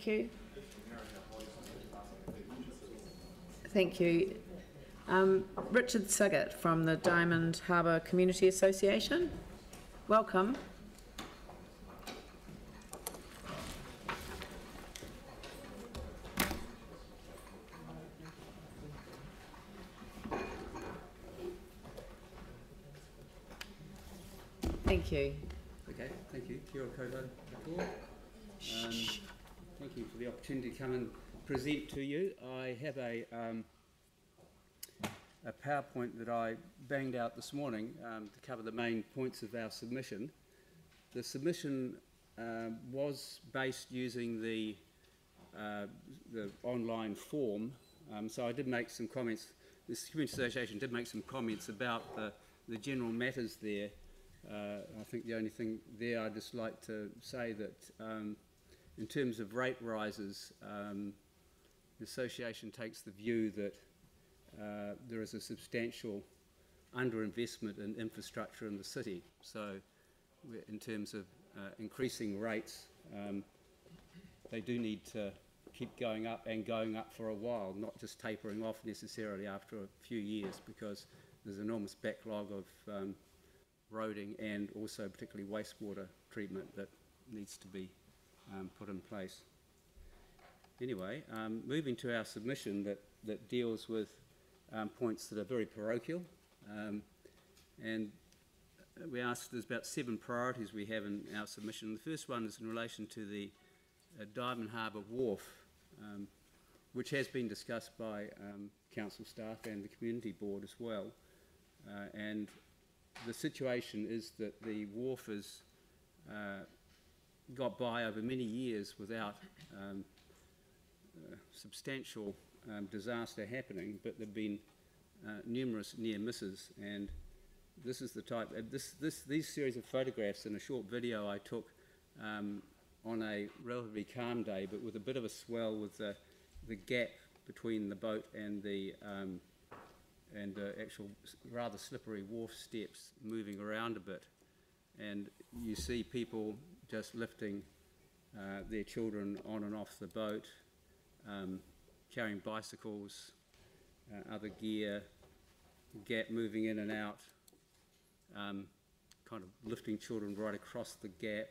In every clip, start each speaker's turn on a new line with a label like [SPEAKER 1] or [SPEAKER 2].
[SPEAKER 1] Thank you. Thank you. Richard Suggate from the Diamond Harbour Community Association. Welcome. Thank you.
[SPEAKER 2] Okay, thank you. Kia ora koutou katoa. Thank you for the opportunity to come and present to you. I have a PowerPoint that I banged out this morning to cover the main points of our submission. The submission was based using the online form, so I did make some comments. This Community Association did make some comments about the general matters there. I think the only thing there I'd just like to say that in terms of rate rises, the Association takes the view that there is a substantial underinvestment in infrastructure in the city. So in terms of increasing rates, they do need to keep going up and going up for a while, not just tapering off necessarily after a few years, because there's an enormous backlog of roading and also particularly wastewater treatment that needs to be put in place. Anyway, moving to our submission that deals with points that are very parochial, and we asked, there's about 7 priorities we have in our submission. The first one is in relation to the Diamond Harbour Wharf, which has been discussed by council staff and the community board as well, and the situation is that the wharf has got by over many years without substantial disaster happening, but there have been numerous near misses, and this is the type. These series of photographs and a short video I took on a relatively calm day, but with a bit of a swell, with the gap between the boat and the actual rather slippery wharf steps moving around a bit, and you see people just lifting their children on and off the boat, carrying bicycles, other gear, gap moving in and out, kind of lifting children right across the gap,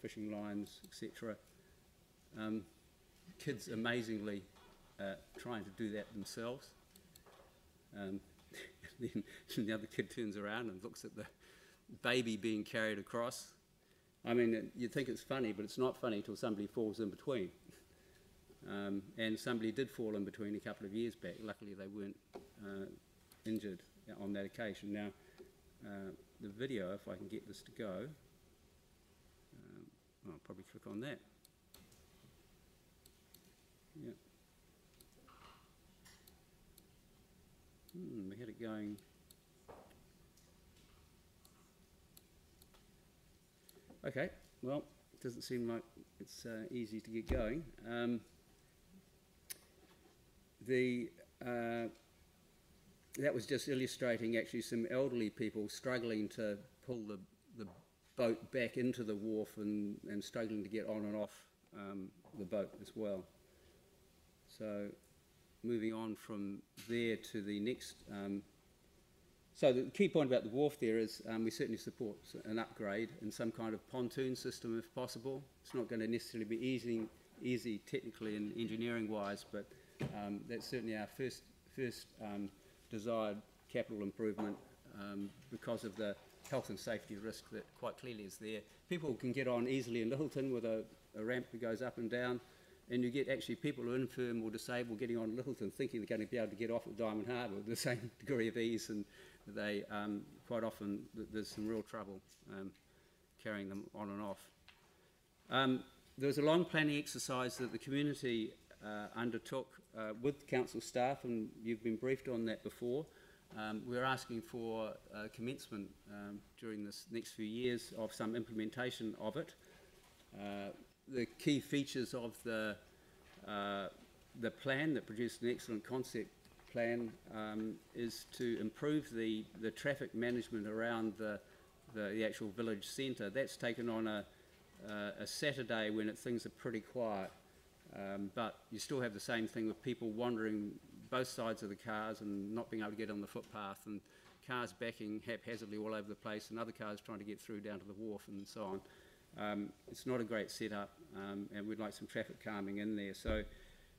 [SPEAKER 2] fishing lines, etc. Kids amazingly trying to do that themselves. Then the other kid turns around and looks at the baby being carried across. I mean, you'd think it's funny, but it's not funny until somebody falls in between. And somebody did fall in between a couple of years back. Luckily, they weren't injured on that occasion. Now, the video, if I can get this to go, I'll probably click on that. Yeah. We had it going. Okay, well, it doesn't seem like it's easy to get going. That was just illustrating actually some elderly people struggling to pull the boat back into the wharf and struggling to get on and off the boat as well. So moving on from there to the next. So the key point about the wharf there is we certainly support an upgrade and some kind of pontoon system if possible. It's not going to necessarily be easy technically and engineering wise, but that's certainly our first desired capital improvement because of the health and safety risk that quite clearly is there. People can get on easily in Littleton with a ramp that goes up and down, and you get actually people who are infirm or disabled getting on Littleton thinking they're going to be able to get off at Diamond Harbour with the same degree of ease, and they quite often there's some real trouble carrying them on and off. There was a long planning exercise that the community undertook with council staff, and you've been briefed on that before. We're asking for commencement during this next few years of some implementation of it. The key features of the plan that produced an excellent concept plan is to improve the traffic management around the actual village centre. That's taken on a Saturday when things are pretty quiet, but you still have the same thing with people wandering both sides of the cars and not being able to get on the footpath, and cars backing haphazardly all over the place, and other cars trying to get through down to the wharf and so on. It's not a great setup, and we'd like some traffic calming in there. So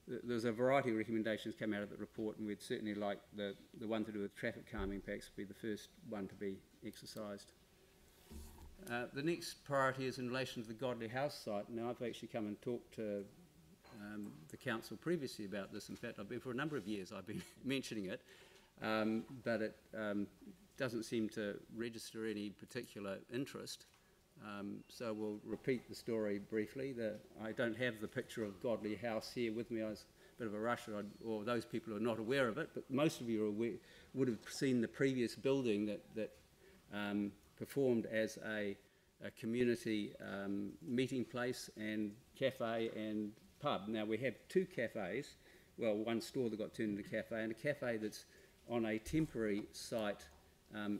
[SPEAKER 2] there's a variety of recommendations come out of the report, and we'd certainly like the one to do with traffic calming perhaps to be the first one to be exercised. The next priority is in relation to the Godley House site. Now, I've actually come and talked to the council previously about this. In fact, for a number of years I've been mentioning it, but it doesn't seem to register any particular interest. So we'll repeat the story briefly. I don't have the picture of Godley House here with me. I was a bit of a rush, or those people who are not aware of it, but most of you are aware, would have seen the previous building that performed as a community meeting place and cafe and pub. Now we have two cafes, well, one store that got turned into a cafe, and a cafe that's on a temporary site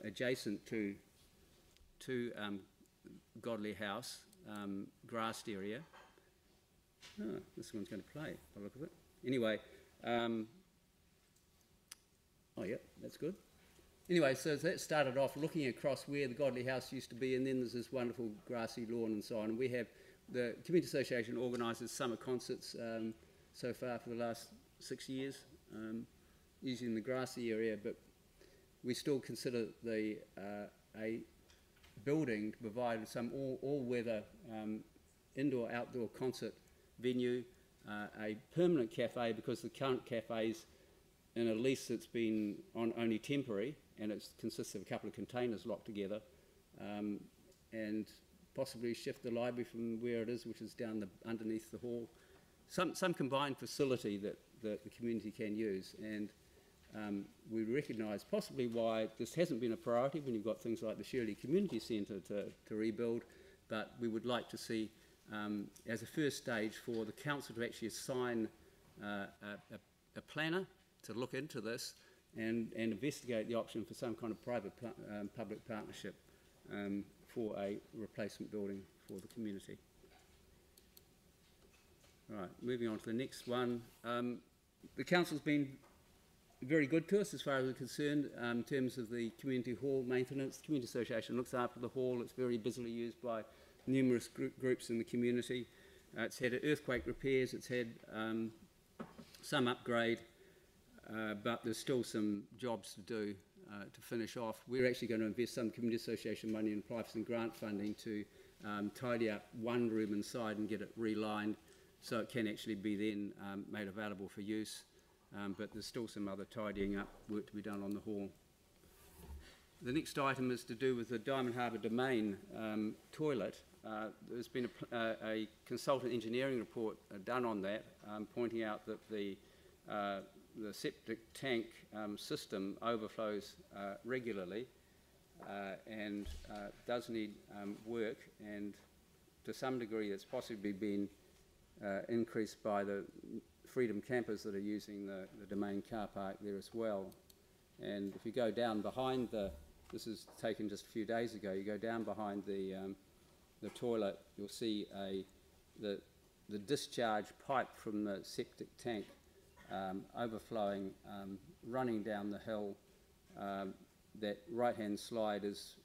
[SPEAKER 2] adjacent to Godley House, grassed area. Oh, this one's going to play by the look of it. Anyway, oh yeah, that's good. Anyway, so that started off looking across where the Godley House used to be, and then there's this wonderful grassy lawn and so on. And we have, the Community Association organises summer concerts so far for the last 6 years, usually in the grassy area, but we still consider a building to provide some all-weather indoor-outdoor concert venue, a permanent cafe, because the current cafe's in a lease that's been on only temporary, and it consists of a couple of containers locked together, and possibly shift the library from where it is, which is down underneath the hall. Some combined facility that the community can use, and we recognise possibly why this hasn't been a priority when you've got things like the Shirley Community Centre to rebuild, but we would like to see, as a first stage, for the council to actually assign a planner to look into this and investigate the option for some kind of private public partnership for a replacement building for the community. Right, moving on to the next one. The council's been very good to us as far as we're concerned in terms of the community hall maintenance. The Community Association looks after the hall. It's very busily used by numerous groups in the community. It's had earthquake repairs, it's had some upgrade, but there's still some jobs to do to finish off. We're actually going to invest some Community Association money and apply for some grant funding to tidy up one room inside and get it relined so it can actually be then made available for use. But there's still some other tidying up work to be done on the hall. The next item is to do with the Diamond Harbour Domain toilet. There's been a consultant engineering report done on that, pointing out that the septic tank system overflows regularly and does need work, and to some degree it's possibly been increased by the Freedom campers that are using the Domain car park there as well. And if you go down behind this is taken just a few days ago, you go down behind the toilet, you'll see the discharge pipe from the septic tank overflowing, running down the hill. That right-hand slide is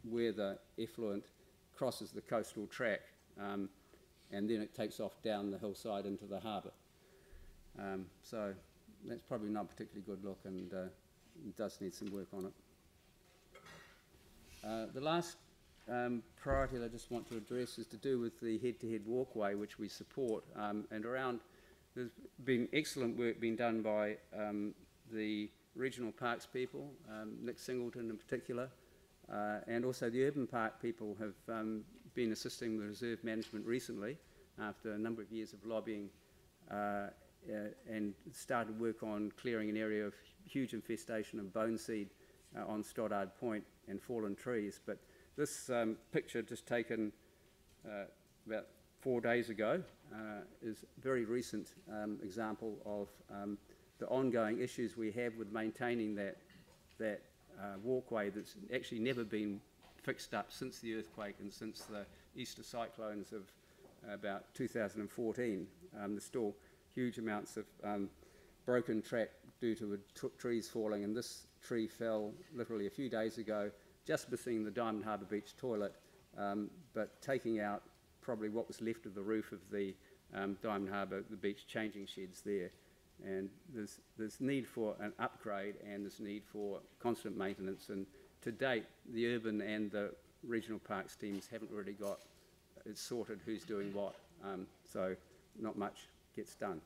[SPEAKER 2] where the effluent crosses the coastal track, and then it takes off down the hillside into the harbour. So that's probably not a particularly good look, and it does need some work on it. The last priority that I just want to address is to do with the head-to-head walkway, which we support, and around. There's been excellent work being done by the regional parks people, Nick Singleton in particular, and also the urban park people have been assisting the reserve management recently after a number of years of lobbying, and started work on clearing an area of huge infestation of bone seed on Stoddard Point and fallen trees. But this picture, just taken about 4 days ago, is a very recent example of the ongoing issues we have with maintaining that walkway that's actually never been fixed up since the earthquake and since the Easter cyclones of about 2014. There's still huge amounts of broken track due to trees falling, and this tree fell literally a few days ago, just missing the Diamond Harbour Beach toilet, but taking out probably what was left of the roof of the Diamond Harbour, the beach changing sheds there. And there's need for an upgrade, and there's need for constant maintenance, and to date the urban and the regional parks teams haven't really got it sorted who's doing what, so not much gets done.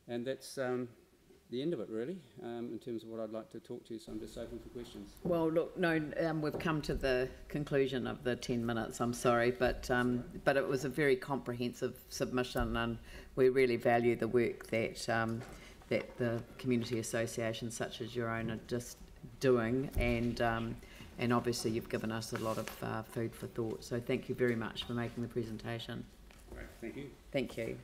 [SPEAKER 2] And that's the end of it really, in terms of what I'd like to talk to you, so I'm just open for questions.
[SPEAKER 1] Well, look, no, we've come to the conclusion of the 10 minutes, I'm sorry, but it was a very comprehensive submission, and we really value the work that that the community associations such as your own are just doing, and obviously you've given us a lot of food for thought, so thank you very much for making the presentation.
[SPEAKER 2] Great, thank you.
[SPEAKER 1] Thank you.